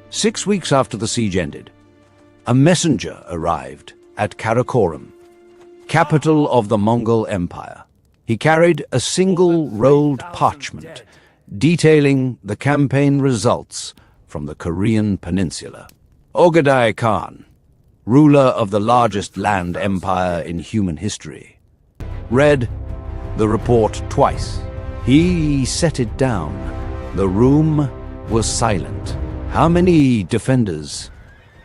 6 weeks after the siege ended, a messenger arrived at Karakoram, capital of the Mongol Empire. He carried a single rolled parchment detailing the campaign results from the Korean peninsula. Ogedai Khan, ruler of the largest land empire in human history, read the report twice. He set it down. The room was silent. How many defenders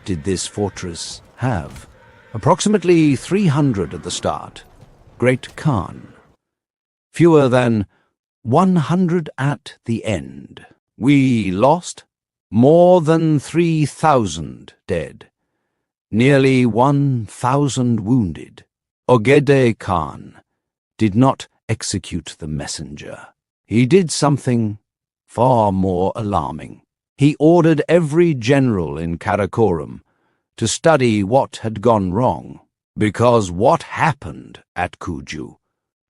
did this fortress have? Approximately 300 at the start. Great Khan. Fewer than 100 at the end. We lost more than 3,000 dead. Nearly 1,000 wounded. Ogedai Khan did not execute the messenger. He did something far more alarming. He ordered every general in Karakoram to study what had gone wrong, because what happened at Kuju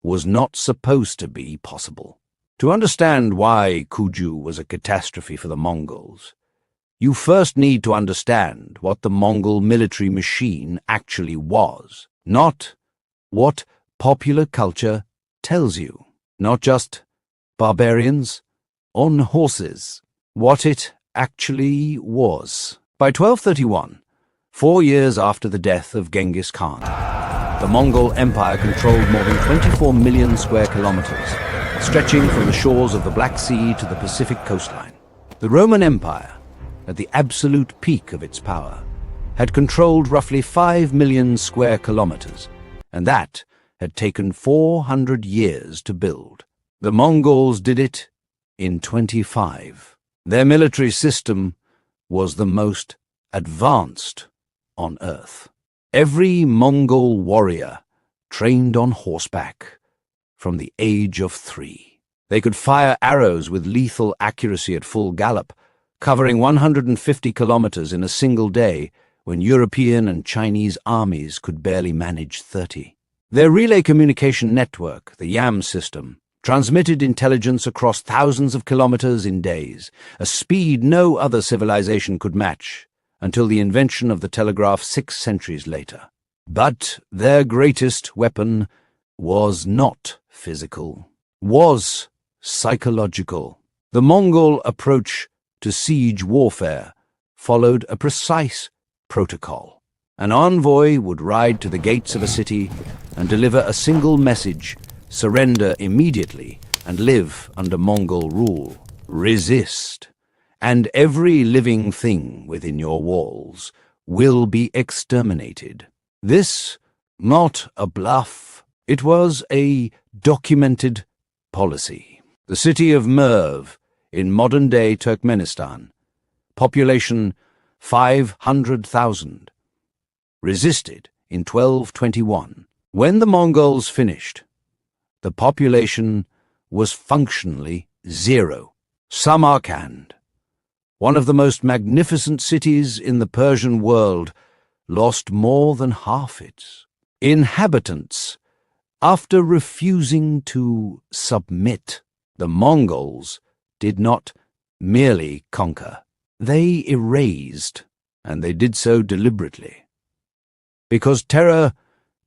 was not supposed to be possible. To understand why Kuju was a catastrophe for the Mongols, you first need to understand what the Mongol military machine actually was, not what popular culture tells you, not just barbarians on horses, what it actually was. By 1231, 4 years after the death of Genghis Khan, the Mongol Empire controlled more than 24 million square kilometers, stretching from the shores of the Black Sea to the Pacific coastline. The Roman Empire, at the absolute peak of its power, had controlled roughly 5 million square kilometers, and that had taken 400 years to build. The Mongols did it in 25. Their military system was the most advanced on Earth. Every Mongol warrior trained on horseback from the age of 3. They could fire arrows with lethal accuracy at full gallop, covering 150 kilometers in a single day when European and Chinese armies could barely manage 30. Their relay communication network, the YAM system, transmitted intelligence across thousands of kilometers in days, a speed no other civilization could match, until the invention of the telegraph 6 centuries later. But their greatest weapon was not physical, was psychological. The Mongol approach to siege warfare followed a precise protocol. An envoy would ride to the gates of a city and deliver a single message: surrender immediately and live under Mongol rule. Resist, and every living thing within your walls will be exterminated. This, not a bluff, it was a documented policy. The city of Merv in modern-day Turkmenistan, population 500,000, resisted in 1221. When the Mongols finished, the population was functionally 0. Samarkand, one of the most magnificent cities in the Persian world, lost more than half its inhabitants after refusing to submit. The Mongols did not merely conquer. They erased, and they did so deliberately. Because terror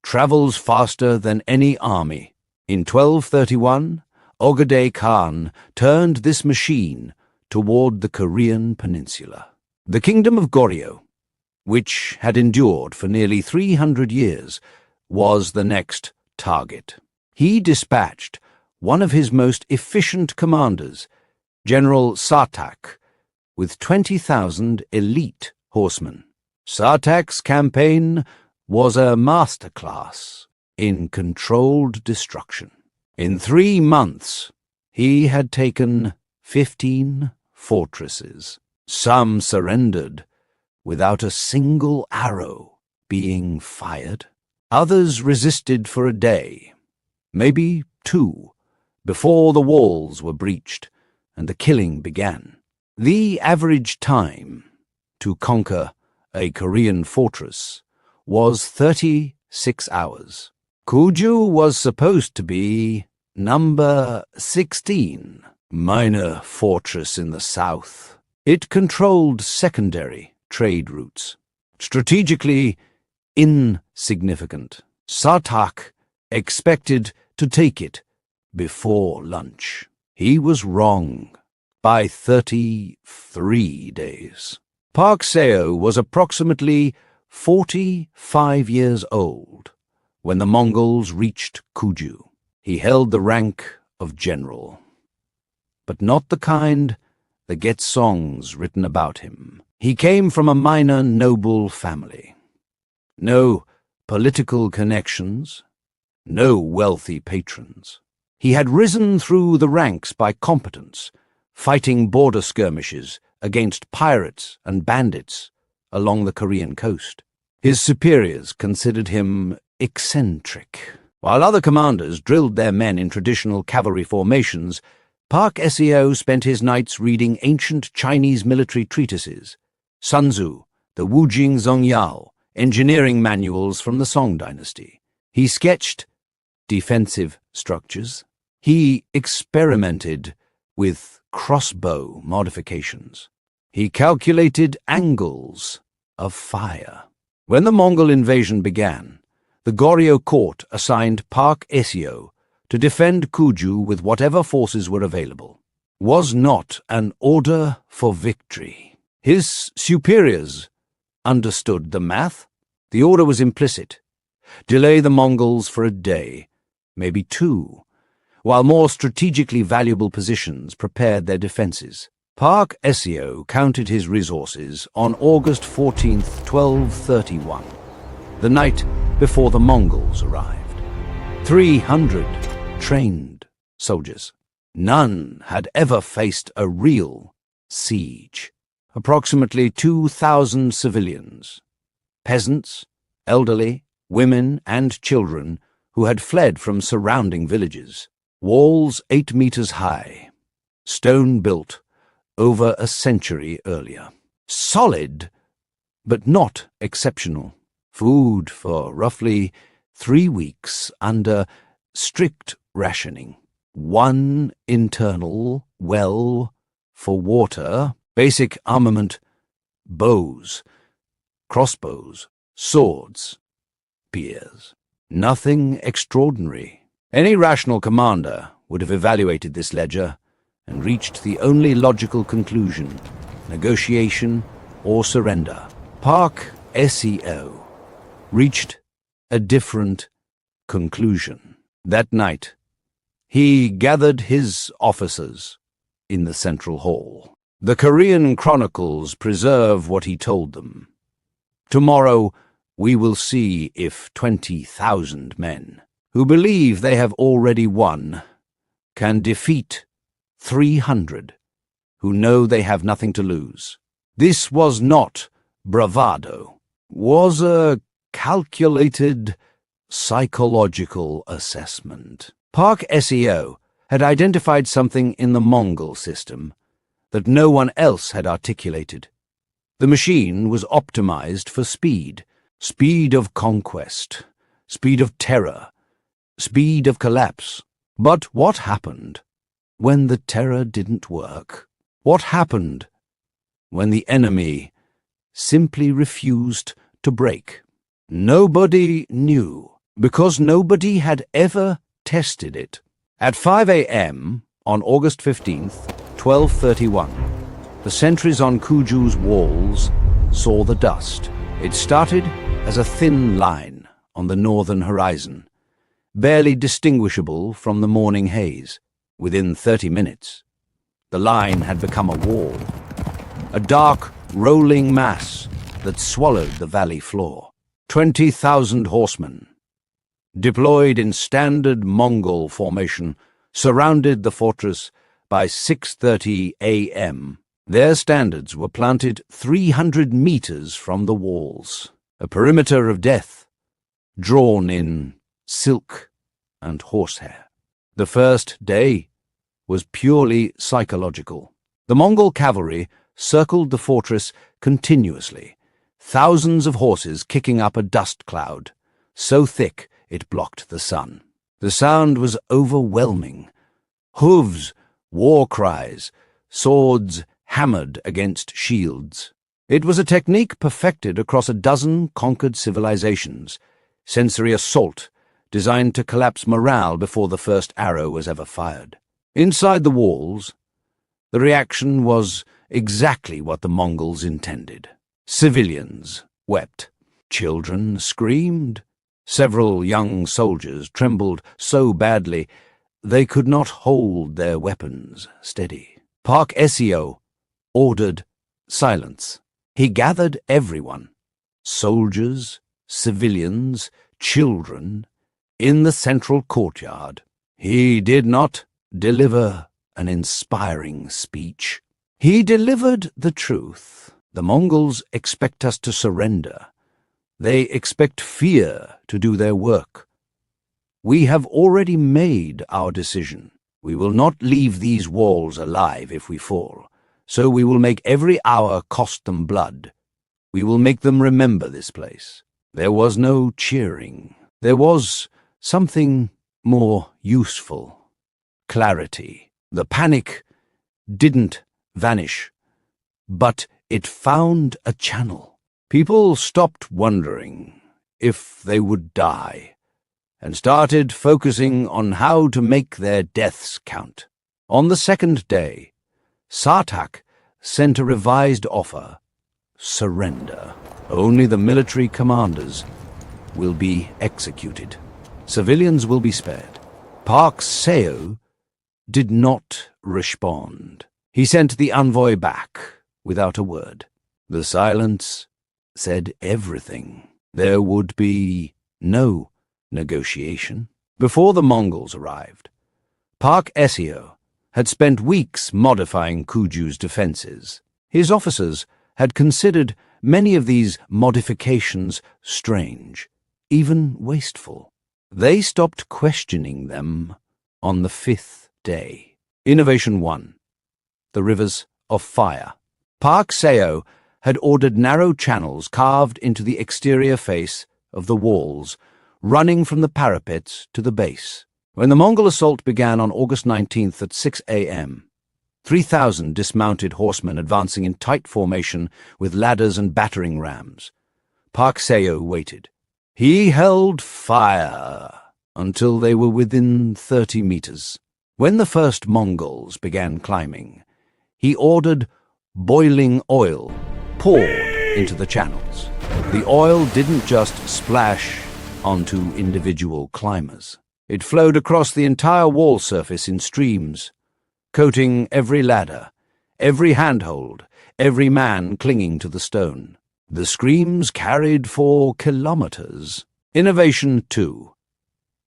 travels faster than any army. In 1231, Ogedai Khan turned this machine toward the Korean peninsula. The kingdom of Goryeo, which had endured for nearly 300 years, was the next target. He dispatched one of his most efficient commanders, General Sartak, with 20,000 elite horsemen. Sartak's campaign was a masterclass in controlled destruction. In 3 months, he had taken 15 fortresses. Some surrendered without a single arrow being fired. Others resisted for a day, maybe 2, before the walls were breached and the killing began. The average time to conquer a Korean fortress was 36 hours. Kuju was supposed to be number 16, minor fortress in the south. It controlled secondary trade routes, strategically insignificant. Sartak expected to take it before lunch. He was wrong by 33 days. Park Seo was approximately 45 years old when the Mongols reached Kuju. He held the rank of general, but not the kind that gets songs written about him. He came from a minor noble family. No political connections, no wealthy patrons. He had risen through the ranks by competence, fighting border skirmishes against pirates and bandits along the Korean coast. His superiors considered him eccentric. While other commanders drilled their men in traditional cavalry formations, Park Seo spent his nights reading ancient Chinese military treatises, Sun Tzu, the Wujing Zongyao, engineering manuals from the Song dynasty. He sketched defensive structures. He experimented with crossbow modifications. He calculated angles of fire. When the Mongol invasion began, the Goryeo court assigned Park Seo to defend Kuju with whatever forces were available. Was not an order for victory. His superiors understood the math. The order was implicit. Delay the Mongols for a day, maybe two, while more strategically valuable positions prepared their defenses. Park Seo counted his resources on August 14th, 1231, the night before the Mongols arrived. 300 trained soldiers. None had ever faced a real siege. Approximately 2,000 civilians, peasants, elderly, women, and children who had fled from surrounding villages. Walls 8 meters high, stone built over a century earlier. Solid, but not exceptional. Food for roughly 3 weeks under strict rationing. 1 internal well for water, basic armament, bows, crossbows, swords, spears. Nothing extraordinary. Any rational commander would have evaluated this ledger and reached the only logical conclusion: negotiation or surrender. Park Seo reached a different conclusion. That night, he gathered his officers in the central hall. The Korean chronicles preserve what he told them. Tomorrow, we will see if 20,000 men, who believe they have already won, can defeat 300 who know they have nothing to lose. This was not bravado, was a calculated psychological assessment. Park Seo had identified something in the Mongol system that no one else had articulated. The machine was optimized for speed. Speed of conquest, speed of terror, speed of collapse. But what happened when the terror didn't work? What happened when the enemy simply refused to break? Nobody knew, because nobody had ever tested it. At 5 a.m. on August 15th, 1231, the sentries on Kuju's walls saw the dust. It started as a thin line on the northern horizon, barely distinguishable from the morning haze. Within 30 minutes, the line had become a wall, a dark, rolling mass that swallowed the valley floor. 20,000 horsemen, deployed in standard Mongol formation, surrounded the fortress by 6:30 a.m. Their standards were planted 300 meters from the walls, a perimeter of death, drawn in silk and horsehair. The first day was purely psychological. The Mongol cavalry circled the fortress continuously, thousands of horses kicking up a dust cloud, so thick it blocked the sun. The sound was overwhelming. Hooves, war cries, swords hammered against shields. It was a technique perfected across a dozen conquered civilizations, sensory assault designed to collapse morale before the first arrow was ever fired. Inside the walls, the reaction was exactly what the Mongols intended. Civilians wept. Children screamed. Several young soldiers trembled so badly they could not hold their weapons steady. Park Esio ordered silence. He gathered everyone, soldiers, civilians, children, in the central courtyard. He did not deliver an inspiring speech. He delivered the truth. The Mongols expect us to surrender. They expect fear to do their work. We have already made our decision. We will not leave these walls alive if we fall, so we will make every hour cost them blood. We will make them remember this place. There was no cheering. There was something more useful. Clarity. The panic didn't vanish, but it found a channel. People stopped wondering if they would die and started focusing on how to make their deaths count. On the second day, Sartak sent a revised offer: surrender. Only the military commanders will be executed. Civilians will be spared. Park Seo did not respond. He sent the envoy back without a word. The silence said everything. There would be no negotiation. Before the Mongols arrived, Park Esio had spent weeks modifying Kuju's defenses. His officers had considered many of these modifications strange, even wasteful. They stopped questioning them on the fifth day. Innovation 1. The Rivers of Fire. Park Seo had ordered narrow channels carved into the exterior face of the walls, running from the parapets to the base. When the Mongol assault began on August 19th at 6 a.m., 3,000 dismounted horsemen advancing in tight formation with ladders and battering rams. Park Seo waited. He held fire until they were within 30 meters. When the first Mongols began climbing, he ordered boiling oil poured into the channels. The oil didn't just splash onto individual climbers. It flowed across the entire wall surface in streams, coating every ladder, every handhold, every man clinging to the stone. The screams carried for kilometers. Innovation 2.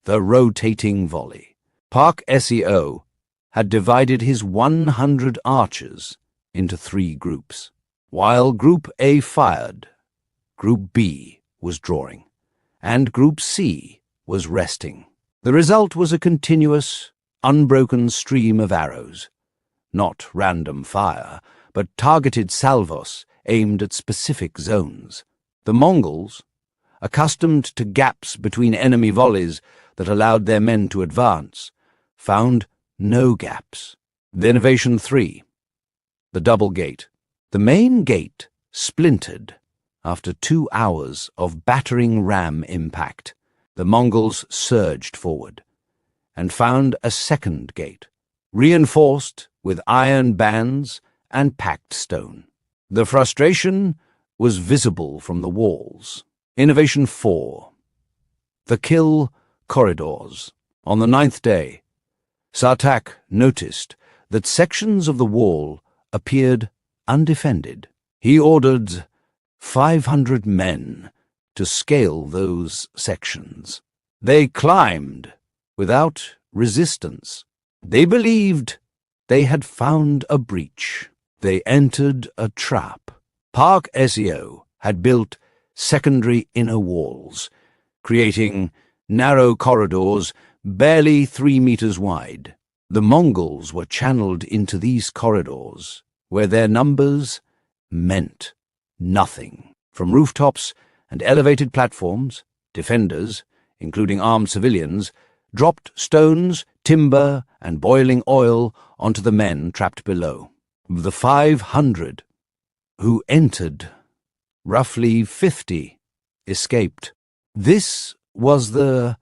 The rotating volley. Park Seo had divided his 100 archers into 3 groups. While Group A fired, Group B was drawing, and Group C was resting. The result was a continuous, unbroken stream of arrows. Not random fire, but targeted salvos aimed at specific zones. The Mongols, accustomed to gaps between enemy volleys that allowed their men to advance, found no gaps. The Innovation 3. The double gate. The main gate splintered after 2 hours of battering ram impact. The Mongols surged forward and found a second gate, reinforced with iron bands and packed stone. The frustration was visible from the walls. Innovation 4. The kill corridors. On the 9th day, Sartak noticed that sections of the wall appeared undefended. He ordered 500 men to scale those sections. They climbed without resistance. They believed they had found a breach. They entered a trap. Park Esio had built secondary inner walls, creating narrow corridors barely 3 meters wide. The Mongols were channeled into these corridors, where their numbers meant nothing. From rooftops and elevated platforms, defenders, including armed civilians, dropped stones, timber, and boiling oil onto the men trapped below. Of the 500 who entered, roughly 50 escaped. This was the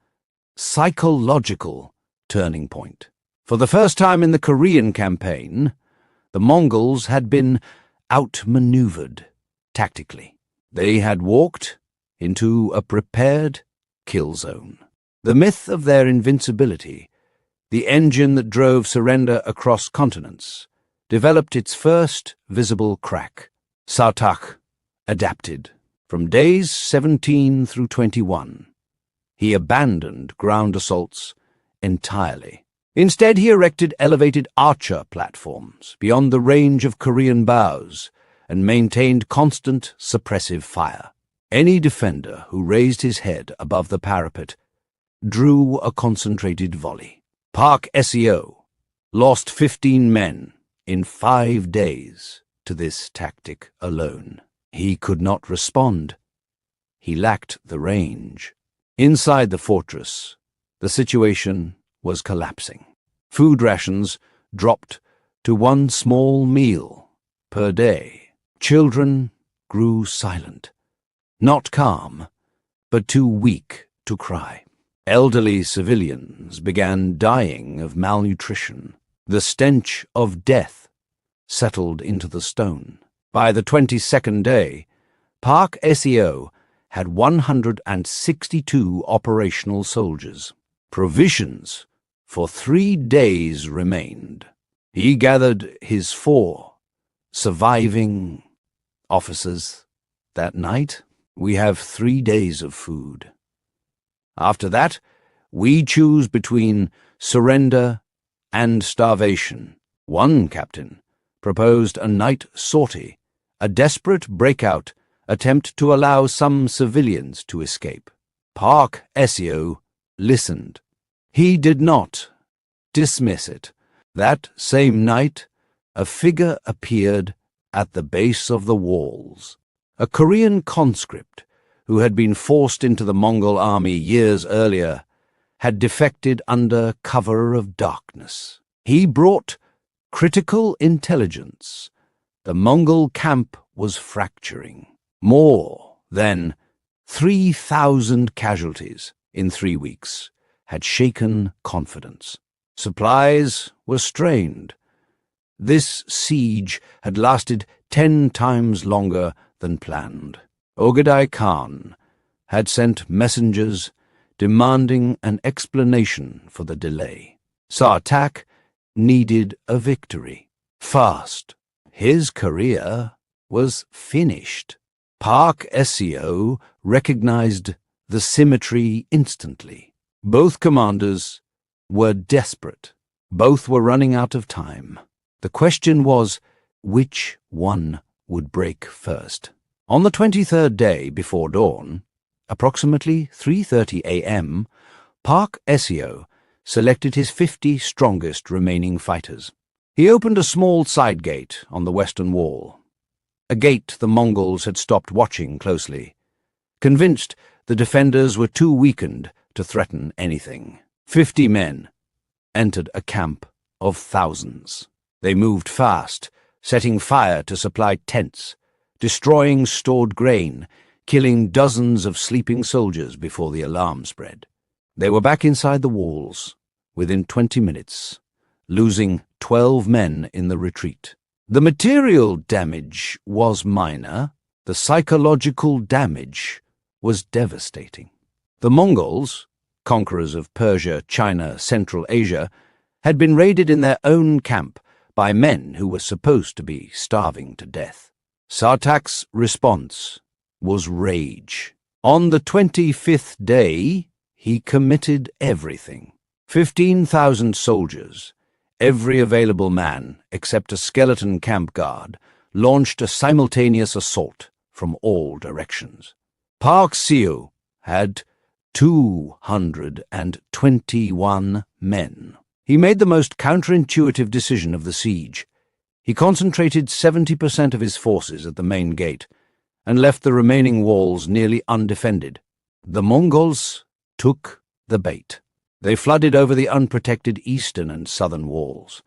psychological turning point. For the first time in the Korean campaign, the Mongols had been outmaneuvered tactically. They had walked into a prepared kill zone. The myth of their invincibility, the engine that drove surrender across continents, developed its first visible crack. Sartak adapted. From days 17 through 21, he abandoned ground assaults entirely. Instead, he erected elevated archer platforms beyond the range of Korean bows and maintained constant suppressive fire. Any defender who raised his head above the parapet drew a concentrated volley. Park Seo lost 15 men in 5 days to this tactic alone. He could not respond. He lacked the range. Inside the fortress, the situation was collapsing. Food rations dropped to 1 small meal per day. Children grew silent, not calm, but too weak to cry. Elderly civilians began dying of malnutrition. The stench of death settled into the stone. By the 22nd day, Park Seo had 162 operational soldiers. Provisions for 3 days remained. He gathered his 4 surviving officers that night. We have 3 days of food. After that, we choose between surrender and starvation. One captain proposed a night sortie, a desperate breakout attempt to allow some civilians to escape. Park Seo listened. He did not dismiss it. That same night, a figure appeared at the base of the walls. A Korean conscript who had been forced into the Mongol army years earlier had defected under cover of darkness. He brought critical intelligence. The Mongol camp was fracturing. More than 3,000 casualties in 3 weeks had shaken confidence. Supplies were strained. This siege had lasted 10 times longer than planned. Ogedai Khan had sent messengers demanding an explanation for the delay. Sartak needed a victory. Fast. His career was finished. Park Seo recognized the symmetry instantly. Both commanders were desperate. Both were running out of time. The question was, which one would break first? On the 23rd day before dawn, approximately 3:30 a.m., Park Seo selected his 50 strongest remaining fighters. He opened a small side gate on the western wall, a gate the Mongols had stopped watching closely, convinced the defenders were too weakened to threaten anything. 50 men entered a camp of thousands. They moved fast, setting fire to supply tents, destroying stored grain, killing dozens of sleeping soldiers before the alarm spread. They were back inside the walls within 20 minutes, losing 12 men in the retreat. The material damage was minor. The psychological damage was devastating. The Mongols, conquerors of Persia, China, Central Asia, had been raided in their own camp by men who were supposed to be starving to death. Sartak's response was rage. On the 25th day, he committed everything. 15,000 soldiers, every available man except a skeleton camp guard, launched a simultaneous assault from all directions. Park Seo had 221 men. He made the most counterintuitive decision of the siege. He concentrated 70% of his forces at the main gate and left the remaining walls nearly undefended. The Mongols took the bait. They flooded over the unprotected eastern and southern walls.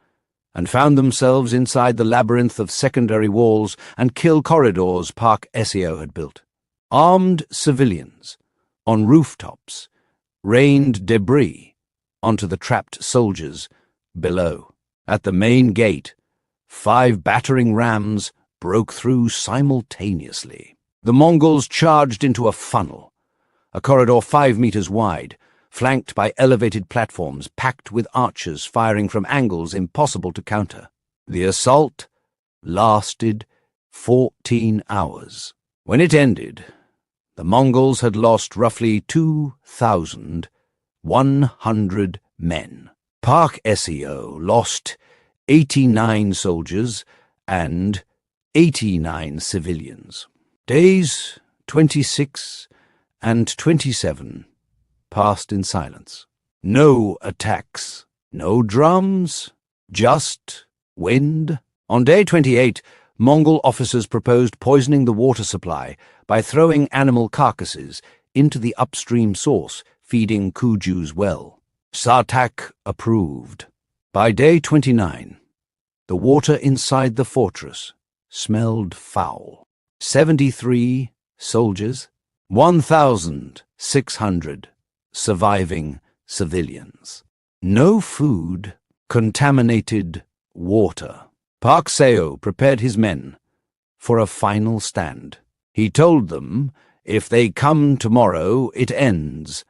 and found themselves inside the labyrinth of secondary walls and kill corridors Park Seo had built. Armed civilians on rooftops rained debris onto the trapped soldiers below. At the main gate, 5 battering rams broke through simultaneously. The Mongols charged into a funnel, a corridor 5 meters wide, flanked by elevated platforms packed with archers firing from angles impossible to counter. The assault lasted 14 hours. When it ended, the Mongols had lost roughly 2,100 men. Park Seo lost 89 soldiers and 89 civilians. Days 26 and 27 passed in silence. No attacks, no drums, just wind. On day 28, Mongol officers proposed poisoning the water supply by throwing animal carcasses into the upstream source feeding Kuju's well. Sartak approved. By day 29, the water inside the fortress smelled foul. 73 soldiers, 1,600 surviving civilians. No food, contaminated water. Park Seo prepared his men for a final stand. He told them, if they come tomorrow, it ends.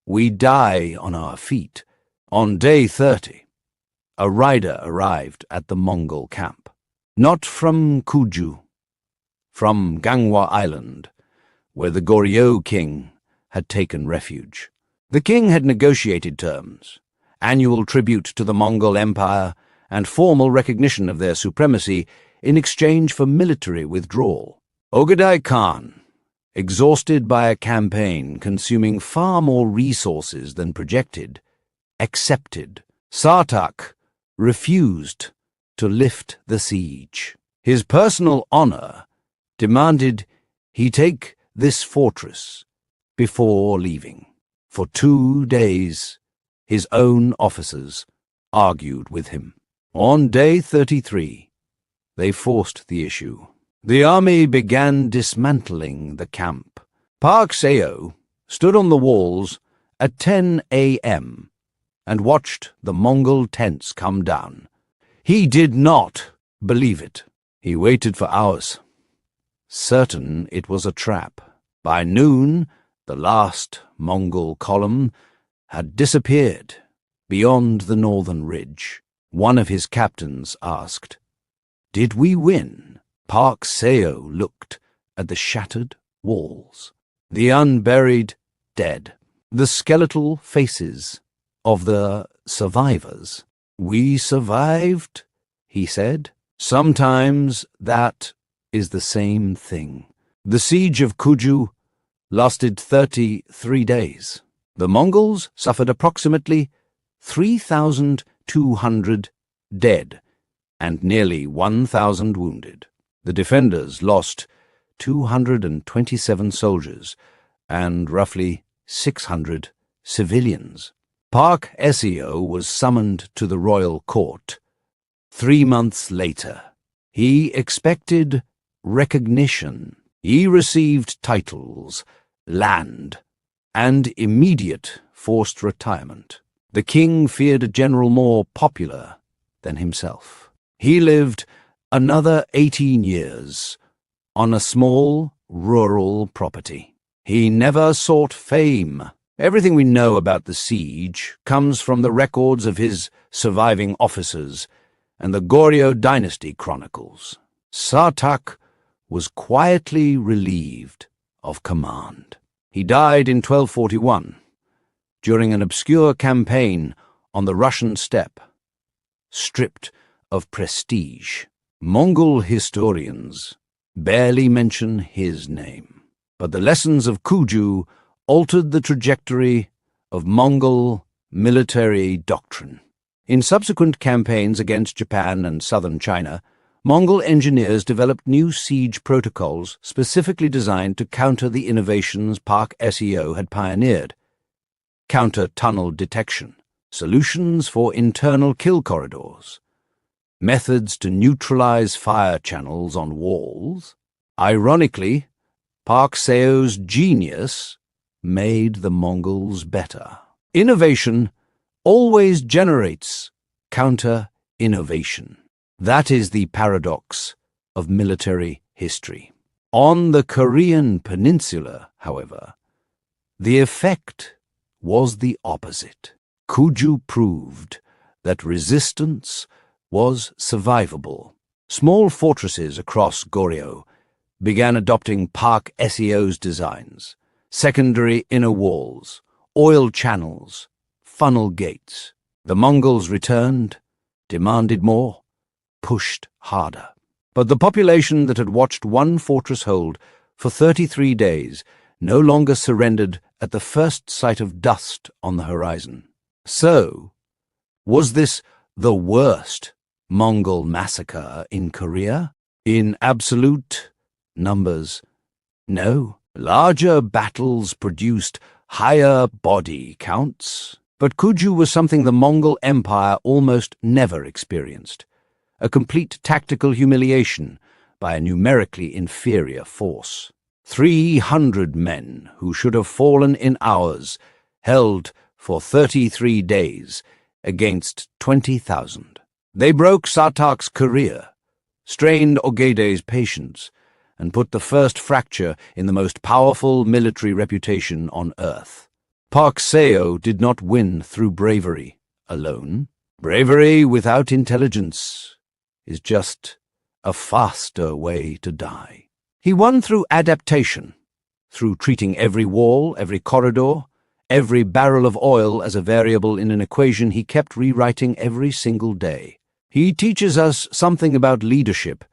We die on our feet. On day 30, a rider arrived at the Mongol camp. Not from Kuju, from Gangwa Island, where the Goryeo king had taken refuge. The king had negotiated terms, annual tribute to the Mongol Empire, and formal recognition of their supremacy in exchange for military withdrawal. Ogedai Khan, exhausted by a campaign consuming far more resources than projected, accepted. Sartak refused to lift the siege. His personal honor demanded he take this fortress before leaving. For 2 days, his own officers argued with him. On day 33, they forced the issue. The army began dismantling the camp. Park Seo stood on the walls at 10 a.m. and watched the Mongol tents come down. He did not believe it. He waited for hours, certain it was a trap. By noon, the last Mongol column had disappeared beyond the northern ridge. One of his captains asked, "Did we win?" Park Seo looked at the shattered walls, the unburied dead, the skeletal faces of the survivors. "We survived," he said. "Sometimes that is the same thing." The siege of Kuju lasted 33 days. The Mongols suffered approximately 3,200 dead and nearly 1,000 wounded. The defenders lost 227 soldiers and roughly 600 civilians. Park Seo was summoned to the royal court 3 months later. He expected recognition. He received titles, land, and immediate forced retirement. The king feared a general more popular than himself. He lived another 18 years on a small rural property. He never sought fame. Everything we know about the siege comes from the records of his surviving officers and the Goryeo dynasty chronicles. Sartak was quietly relieved of command. He died in 1241 during an obscure campaign on the Russian steppe, stripped of prestige. Mongol historians barely mention his name, but the lessons of Kuju altered the trajectory of Mongol military doctrine. In subsequent campaigns against Japan and southern China, Mongol engineers developed new siege protocols specifically designed to counter the innovations Park Seo had pioneered: counter-tunnel detection, solutions for internal kill corridors, methods to neutralize fire channels on walls. Ironically, Park Seo's genius made the Mongols better. Innovation always generates counter-innovation. That is the paradox of military history. On the Korean peninsula, however, the effect was the opposite. Kuju proved that resistance was survivable. Small fortresses across Goryeo began adopting Park Seo's designs: secondary inner walls, oil channels, funnel gates. The Mongols returned, demanded more, pushed harder. But the population that had watched one fortress hold for 33 days no longer surrendered at the first sight of dust on the horizon. So, was this the worst Mongol massacre in Korea? In absolute numbers, no. Larger battles produced higher body counts, but Kuju was something the Mongol Empire almost never experienced: a complete tactical humiliation by a numerically inferior force. 300 men who should have fallen in hours held for 33 days against 20,000. They broke Satak's career, strained Ogede's patience, and put the first fracture in the most powerful military reputation on earth. Park Seo did not win through bravery alone. Bravery without intelligence is just a faster way to die. He won through adaptation, through treating every wall, every corridor, every barrel of oil as a variable in an equation he kept rewriting every single day. He teaches us something about leadership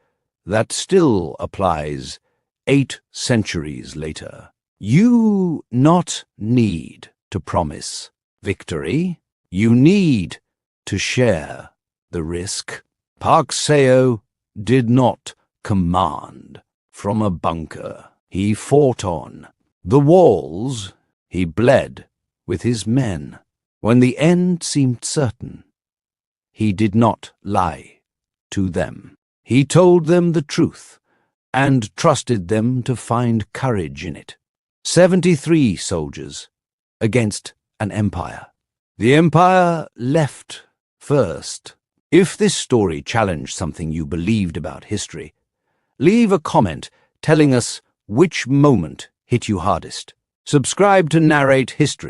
that still applies 8 centuries later. You not need to promise victory. You need to share the risk. Park Seo did not command from a bunker. He fought on. The walls, he bled with his men. When the end seemed certain, he did not lie to them. He told them the truth and trusted them to find courage in it. 73 soldiers against an empire. The empire left first. If this story challenged something you believed about history, leave a comment telling us which moment hit you hardest. Subscribe to Narrate Hist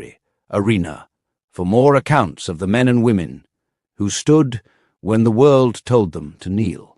Arena for more accounts of the men and women who stood when the world told them to kneel.